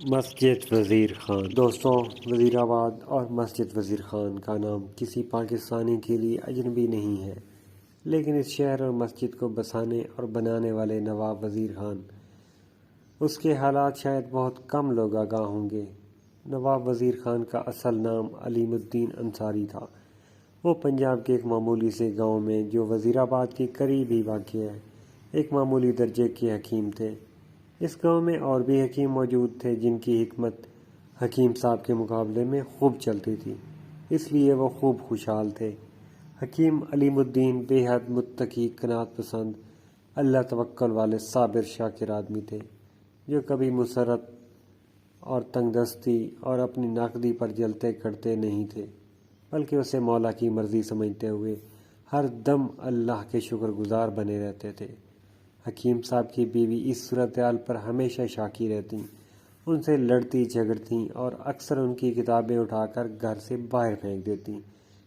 مسجد وزیر خان۔ دوستوں، وزیر آباد اور مسجد وزیر خان کا نام کسی پاکستانی کے لیے اجنبی نہیں ہے، لیکن اس شہر اور مسجد کو بسانے اور بنانے والے نواب وزیر خان، اس کے حالات شاید بہت کم لوگ آگاہ ہوں گے۔ نواب وزیر خان کا اصل نام علیم الدین انصاری تھا۔ وہ پنجاب کے ایک معمولی سے گاؤں میں جو وزیر آباد کے قریب ہی واقع ہے، ایک معمولی درجے کے حکیم تھے۔ اس گاؤں میں اور بھی حکیم موجود تھے جن کی حکمت حکیم صاحب کے مقابلے میں خوب چلتی تھی، اس لیے وہ خوب خوشحال تھے۔ حکیم علیم الدین بے حد متقی، قناعت پسند، اللہ توکل والے صابر شاکر آدمی تھے، جو کبھی مسرت اور تنگ دستی اور اپنی ناقدی پر جلتے کرتے نہیں تھے، بلکہ اسے مولا کی مرضی سمجھتے ہوئے ہر دم اللہ کے شکر گزار بنے رہتے تھے۔ حکیم صاحب کی بیوی اس صورتحال پر ہمیشہ شاکی رہتیں، ان سے لڑتی جھگڑتیں اور اکثر ان کی کتابیں اٹھا کر گھر سے باہر پھینک دیتیں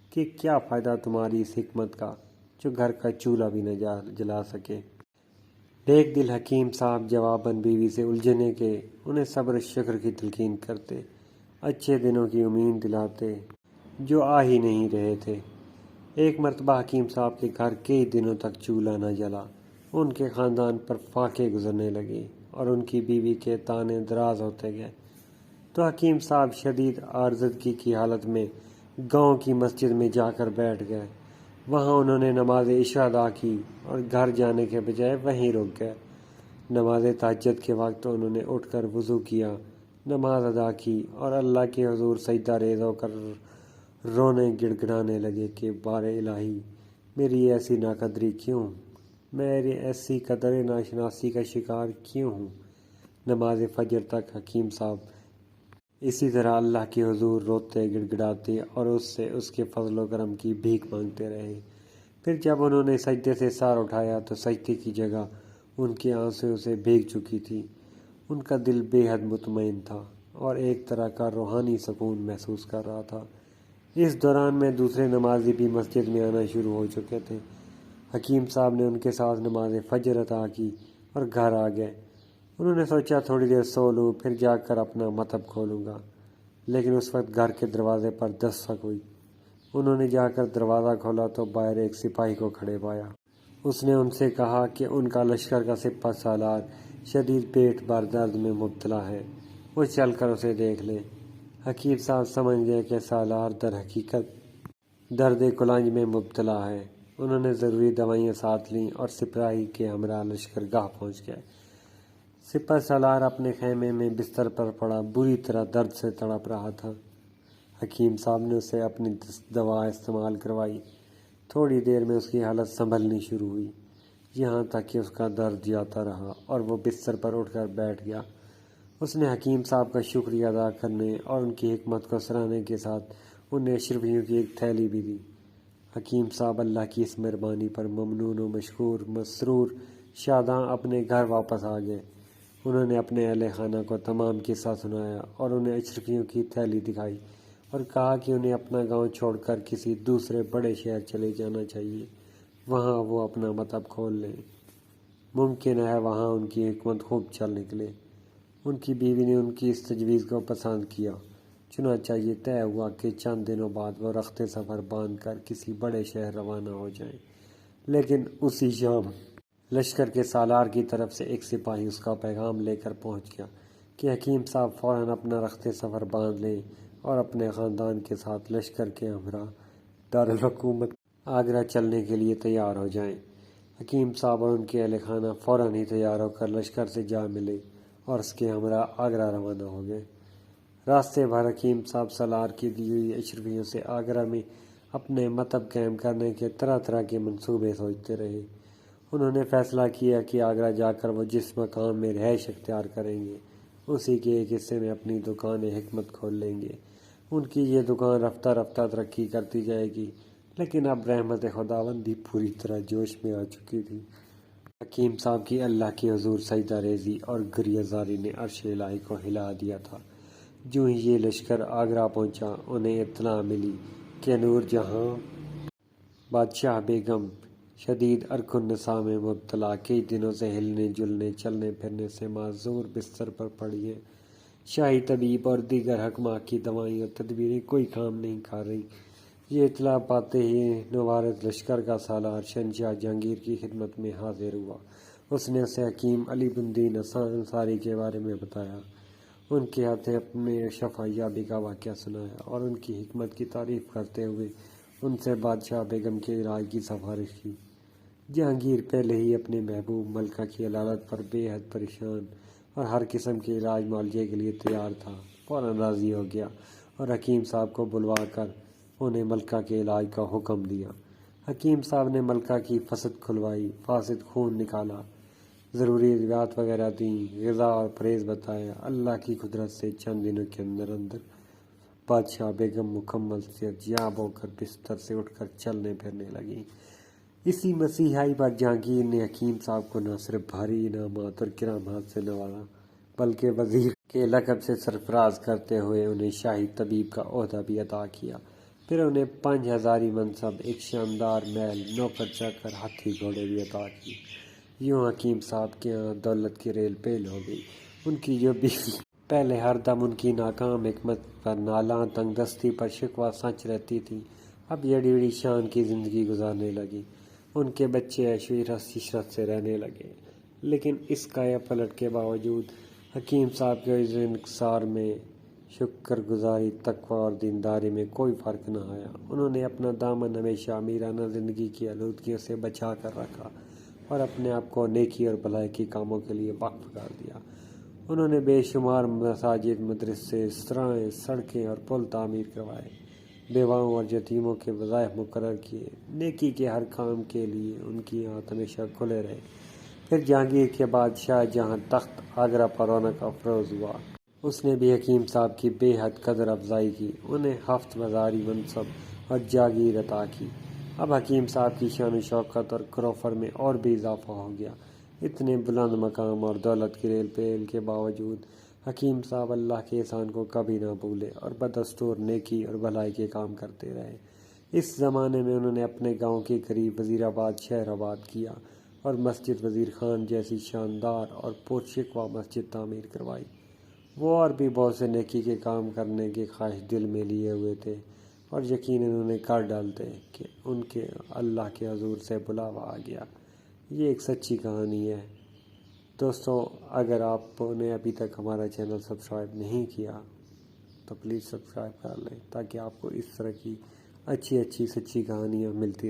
کہ کیا فائدہ تمہاری اس حکمت کا جو گھر کا چولہا بھی نہ جلا سکے۔ نیک دل حکیم صاحب جواباً بیوی سے الجھنے کے انہیں صبر شکر کی تلقین کرتے، اچھے دنوں کی امید دلاتے جو آ ہی نہیں رہے تھے۔ ایک مرتبہ حکیم صاحب کے گھر کئی دنوں تک چولہا نہ جلا، ان کے خاندان پر فاقے گزرنے لگے اور ان کی بیوی کے طانے دراز ہوتے گئے، تو حکیم صاحب شدید عارضگی کی حالت میں گاؤں کی مسجد میں جا کر بیٹھ گئے۔ وہاں انہوں نے نماز عشاء ادا کی اور گھر جانے کے بجائے وہیں رک گئے۔ نماز تہجد کے وقت انہوں نے اٹھ کر وضو کیا، نماز ادا کی اور اللہ کے حضور سجدہ ریز ہو کر رونے گڑ گڑانے لگے کہ بار الہی، میری ایسی ناقدری کیوں، میری ایسی قدر ناشناسی کا شکار کیوں ہوں۔ نماز فجر تک حکیم صاحب اسی طرح اللہ کے حضور روتے گڑ گڑاتے اور اس سے اس کے فضل و کرم کی بھیک مانگتے رہے۔ پھر جب انہوں نے سجدے سے سر اٹھایا تو سجدے کی جگہ ان کے آنسوں سے بھیگ چکی تھی۔ ان کا دل بے حد مطمئن تھا اور ایک طرح کا روحانی سکون محسوس کر رہا تھا۔ اس دوران میں دوسرے نمازی بھی مسجد میں آنا شروع ہو چکے تھے۔ حکیم صاحب نے ان کے ساتھ نماز فجر ادا کی اور گھر آ گئے۔ انہوں نے سوچا تھوڑی دیر سو لوں، پھر جا کر اپنا مطب کھولوں گا، لیکن اس وقت گھر کے دروازے پر دستک ہوئی۔ انہوں نے جا کر دروازہ کھولا تو باہر ایک سپاہی کو کھڑے پایا۔ اس نے ان سے کہا کہ ان کا لشکر کا سپہ سالار شدید پیٹ بھر درد میں مبتلا ہے، وہ چل کر اسے دیکھ لیں۔ حکیم صاحب سمجھ گئے کہ سالار در حقیقت درد کلنج میں مبتلا ہے۔ انہوں نے ضروری دوائیاں ساتھ لیں اور سپاہی کے ہمراہ لشکر گاہ پہنچ گئے۔ سپہ سالار اپنے خیمے میں بستر پر پڑا بری طرح درد سے تڑپ رہا تھا۔ حکیم صاحب نے اسے اپنی دوا استعمال کروائی۔ تھوڑی دیر میں اس کی حالت سنبھلنی شروع ہوئی، یہاں تک کہ اس کا درد جاتا رہا اور وہ بستر پر اٹھ کر بیٹھ گیا۔ اس نے حکیم صاحب کا شکریہ ادا کرنے اور ان کی حکمت کو سراہنے کے ساتھ انہیں اشرفیوں کی ایک تھیلی بھی دی۔ حکیم صاحب اللہ کی اس مہربانی پر ممنون و مشکور، مسرور، شاداں اپنے گھر واپس آ گئے۔ انہوں نے اپنے اہل خانہ کو تمام قصہ سنایا اور انہیں اشرفیوں کی تھیلی دکھائی اور کہا کہ انہیں اپنا گاؤں چھوڑ کر کسی دوسرے بڑے شہر چلے جانا چاہیے، وہاں وہ اپنا مطب کھول لیں، ممکن ہے وہاں ان کی حکمت خوب چل نکلے۔ ان کی بیوی نے ان کی اس تجویز کو پسند کیا، چنانچہ یہ طے ہوا کہ چند دنوں بعد وہ رخت سفر باندھ کر کسی بڑے شہر روانہ ہو جائیں۔ لیکن اسی شام لشکر کے سالار کی طرف سے ایک سپاہی اس کا پیغام لے کر پہنچ گیا کہ حکیم صاحب فوراً اپنا رخت سفر باندھ لیں اور اپنے خاندان کے ساتھ لشکر کے ہمراہ دارالحکومت آگرہ چلنے کے لیے تیار ہو جائیں۔ حکیم صاحب اور ان کے اہل خانہ فوراً ہی تیار ہو کر لشکر سے جا ملے اور اس کے ہمراہ آگرہ روانہ ہو گئے۔ راستے بھر حکیم صاحب سالار کی دی ہوئی اشرفیوں سے آگرہ میں اپنے مطب قائم کرنے کے طرح طرح کے منصوبے سوچتے رہے۔ انہوں نے فیصلہ کیا کہ آگرہ جا کر وہ جس مقام میں رہائش اختیار کریں گے، اسی کے ایک حصے میں اپنی دکان حکمت کھول لیں گے۔ ان کی یہ دکان رفتہ رفتہ ترقی کرتی جائے گی، لیکن اب رحمت خداوندی پوری طرح جوش میں آ چکی تھی۔ حکیم صاحب کی اللہ کے حضور سجدہ ریزی اور گریہ زاری نے عرش الہی کو ہلا دیا تھا۔ جو ہی یہ لشکر آگرہ پہنچا، انہیں اطلاع ملی کہ نور جہاں بادشاہ بیگم شدید ارق النساء میں مبتلا کئی دنوں سے ہلنے جلنے چلنے پھرنے سے معذور بستر پر پڑی ہے۔ شاہی طبیب اور دیگر حکماں کی دوائیں اور تدبیریں کوئی کام نہیں کر رہی۔ یہ اطلاع پاتے ہی نوارد لشکر کا سالار شہنشاہ جہانگیر کی خدمت میں حاضر ہوا۔ اس نے اسے حکیم علی بن دین انصاری کے بارے میں بتایا، ان کے ہاتھیں اپنے شفا یابی کا واقعہ سنایا اور ان کی حکمت کی تعریف کرتے ہوئے ان سے بادشاہ بیگم کے علاج کی سفارش کی۔ جہانگیر پہلے ہی اپنے محبوب ملکہ کی علالت پر بے حد پریشان اور ہر قسم کے علاج معالجے کے لیے تیار تھا۔ فوراً راضی ہو گیا اور حکیم صاحب کو بلوا کر انہیں ملکہ کے علاج کا حکم دیا۔ حکیم صاحب نے ملکہ کی فصد کھلوائی، فاسد خون نکالا، ضروری ادویات وغیرہ دیں، غذا اور پرہیز بتایا۔ اللہ کی قدرت سے چند دنوں کے اندر بادشاہ بیگم مکمل صحت یاب ہو کر بستر سے اٹھ کر چلنے پھرنے لگیں۔ اسی مسیحائی پر جہانگیر نے حکیم صاحب کو نہ صرف بھاری انعامات اور کرامات سے نوازا بلکہ وزیر کے لقب سے سرفراز کرتے ہوئے انہیں شاہی طبیب کا عہدہ بھی عطا کیا۔ پھر انہیں 5000 منصب، ایک شاندار محل، نوکر چاکر، ہاتھی گھوڑے بھی عطا کیے۔ یوں حکیم صاحب کے ہاں دولت کی ریل پیل ہو گئی۔ ان کی جو بیوی پہلے ہر دم ان کی ناکام حکمت پر، نالاں تنگ دستی پر شکوہ سنچ رہتی تھی، اب یڑی یڑی شان کی زندگی گزارنے لگی۔ ان کے بچے عیش و عشرت سے رہنے لگے۔ لیکن اس کایا پلٹ کے باوجود حکیم صاحب کے عزم انکسار میں، شکر گزاری، تقویٰ اور دینداری میں کوئی فرق نہ آیا۔ انہوں نے اپنا دامن ہمیشہ امیرانہ زندگی کی آلودگیوں سے بچا کر رکھا اور اپنے آپ کو نیکی اور بھلائی کے کاموں کے لیے وقف کر دیا۔ انہوں نے بے شمار مساجد، مدرسے، سرائیں، سڑکیں اور پل تعمیر کروائے، بیواؤں اور یتیموں کے وظائف مقرر کیے۔ نیکی کے ہر کام کے لیے ان کی ہاتھ ہمیشہ کھلے رہے۔ پھر جہانگیر کے بعد شاہ جہاں تخت آگرہ پر رونق افروز ہوا، اس نے بھی حکیم صاحب کی بے حد قدر افزائی کی، انہیں 7 منصب اور جاگیر عطا کی۔ اب حکیم صاحب کی شان و شوکت اور کروفر میں اور بھی اضافہ ہو گیا۔ اتنے بلند مقام اور دولت کی ریل پیل کے باوجود حکیم صاحب اللہ کے احسان کو کبھی نہ بھولے اور بدستور نیکی اور بھلائی کے کام کرتے رہے۔ اس زمانے میں انہوں نے اپنے گاؤں کے قریب وزیر آباد شہر آباد کیا اور مسجد وزیر خان جیسی شاندار اور پرشکوہ مسجد تعمیر کروائی۔ وہ اور بھی بہت سے نیکی کے کام کرنے کے خواہش دل میں لیے ہوئے تھے اور یقیناً انہیں کر ڈالتے کہ ان کے اللہ کے حضور سے بلاوا آ گیا۔ یہ ایک سچی کہانی ہے۔ دوستو، اگر آپ نے ابھی تک ہمارا چینل سبسکرائب نہیں کیا تو پلیز سبسکرائب کر لیں تاکہ آپ کو اس طرح کی اچھی اچھی سچی کہانیاں ملتی